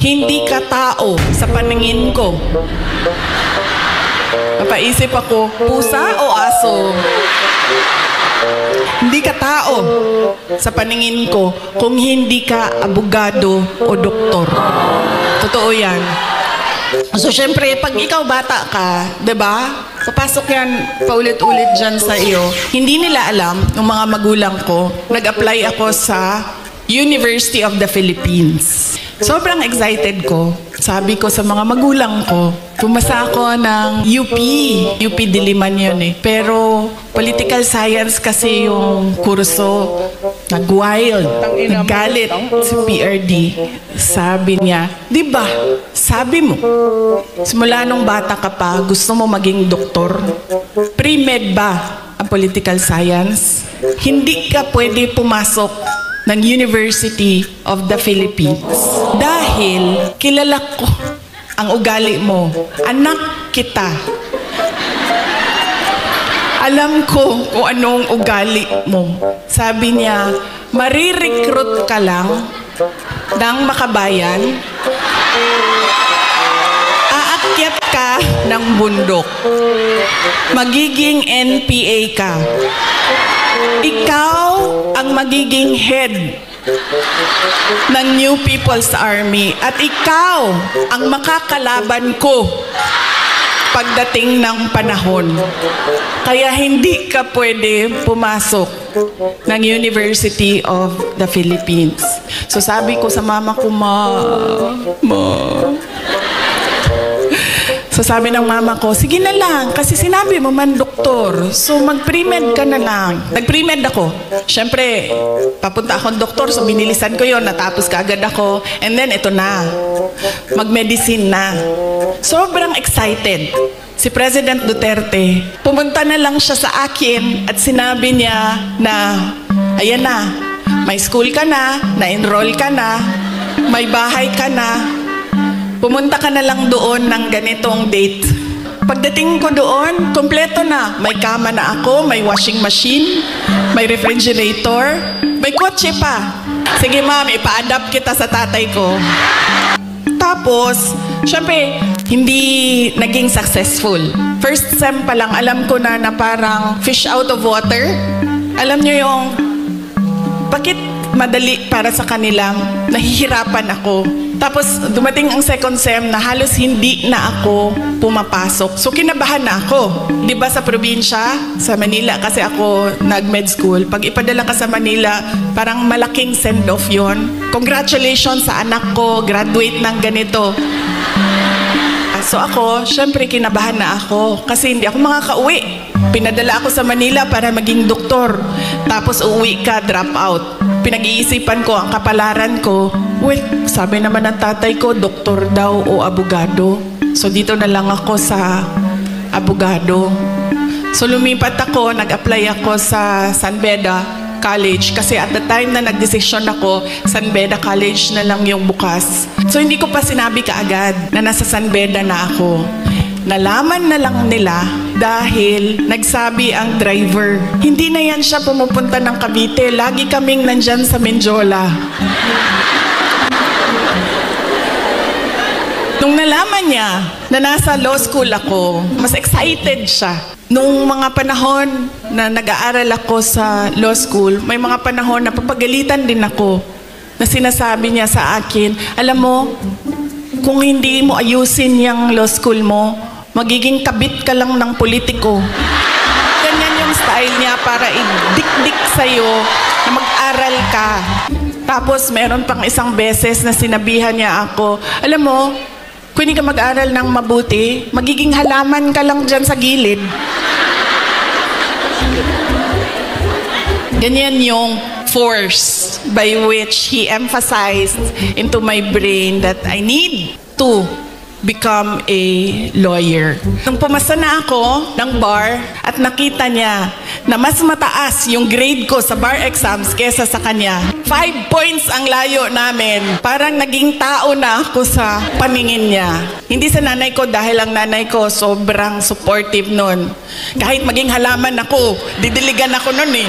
Hindi ka tao sa paningin ko. Napaisip ako, pusa o aso? Hindi ka tao sa paningin ko kung hindi ka abogado o doktor. Totoo yan. So, syempre, pag ikaw bata ka, diba? Papasok yan paulit-ulit dyan sa iyo. Hindi nila alam, ng mga magulang ko, nag-apply ako sa University of the Philippines. Sobrang excited ko. Sabi ko sa mga magulang ko, pumasa ako ng UP Diliman yun eh. Pero political science kasi yung kurso, nag-wild, naggalit si PRD. Sabi niya, di ba, sabi mo, simula nung bata ka pa, gusto mo maging doktor? Pre-med ba ang political science? Hindi ka pwede pumasok ng University of the Philippines. Dahil kilala ko ang ugali mo. Anak kita. Alam ko kung anong ugali mo. Sabi niya, marirecruit ka lang ng makabayan, aakyat ka ng bundok, magiging NPA ka. Ikaw ang magiging head ng New People's Army at ikaw ang makakalaban ko pagdating ng panahon. Kaya hindi ka pwede pumasok ng University of the Philippines. So sabi ko sa mama ko, Ma. So sabi ng mama ko, sige na lang, kasi sinabi mo man doktor, so mag-pre-med ka na lang. Nag-pre-med ako. Siyempre, papunta akong doktor, so binilisan ko yon, natapos kaagad ako, and then ito na, mag-medicine na. Sobrang excited. Si President Duterte, pumunta na lang siya sa akin at sinabi niya na, ayan na, may school ka na, na-enroll ka na, may bahay ka na, pumunta ka na lang doon ng ganitong date. Pagdating ko doon, kompleto na. May kama na ako, may washing machine, may refrigerator, may kotse pa. Sige ma'am, ipa-adapt kita sa tatay ko. Tapos, syempre, hindi naging successful. First sem pa lang, alam ko na parang fish out of water. Alam nyo yung, bakit madali para sa kanila, nahihirapan ako. Tapos dumating ang second sem na halos hindi na ako pumapasok. So kinabahan na ako. Di ba sa probinsya, sa Manila, kasi ako nag-med school. Pag ipadala ka sa Manila, parang malaking send-off yon. Congratulations sa anak ko, graduate ng ganito. So ako, syempre kinabahan na ako kasi hindi ako makakauwi. Pinadala ako sa Manila para maging doktor. Tapos uuwi ka, drop out. Pinag-iisipan ko ang kapalaran ko. Wait, sabi naman ng tatay ko, doktor daw o abogado. So dito na lang ako sa abogado. So lumipat ako, nag-apply ako sa San Beda College kasi at the time na nagdesisyon ako, San Beda College na lang yung bukas. So hindi ko pa sinabi kaagad na nasa San Beda na ako. Nalaman na lang nila dahil nagsabi ang driver, hindi na yan siya pumupunta ng Cavite, lagi kaming nandyan sa Menjola. Nung nalaman niya na nasa law school ako, mas excited siya. Nung mga panahon na nag-aaral ako sa law school, may mga panahon na papagalitan din ako na sinasabi niya sa akin, alam mo, kung hindi mo ayusin yung law school mo, magiging kabit ka lang ng politiko. Ganyan yung style niya para idikdik sa'yo na mag-aral ka. Tapos meron pang isang beses na sinabihan niya ako, alam mo, kung hindi ka mag-aral ng mabuti, magiging halaman ka lang dyan sa gilid. Ganyan yung force by which he emphasized into my brain that I need to become a lawyer. Nung pumasa na ako ng bar at nakita niya na mas mataas yung grade ko sa bar exams kesa sa kanya, 5 points ang layo namin. Parang naging tao na ako sa paningin niya. Hindi sa nanay ko dahil ang nanay ko sobrang supportive nun. Kahit maging halaman ako, didiligan ako nun eh.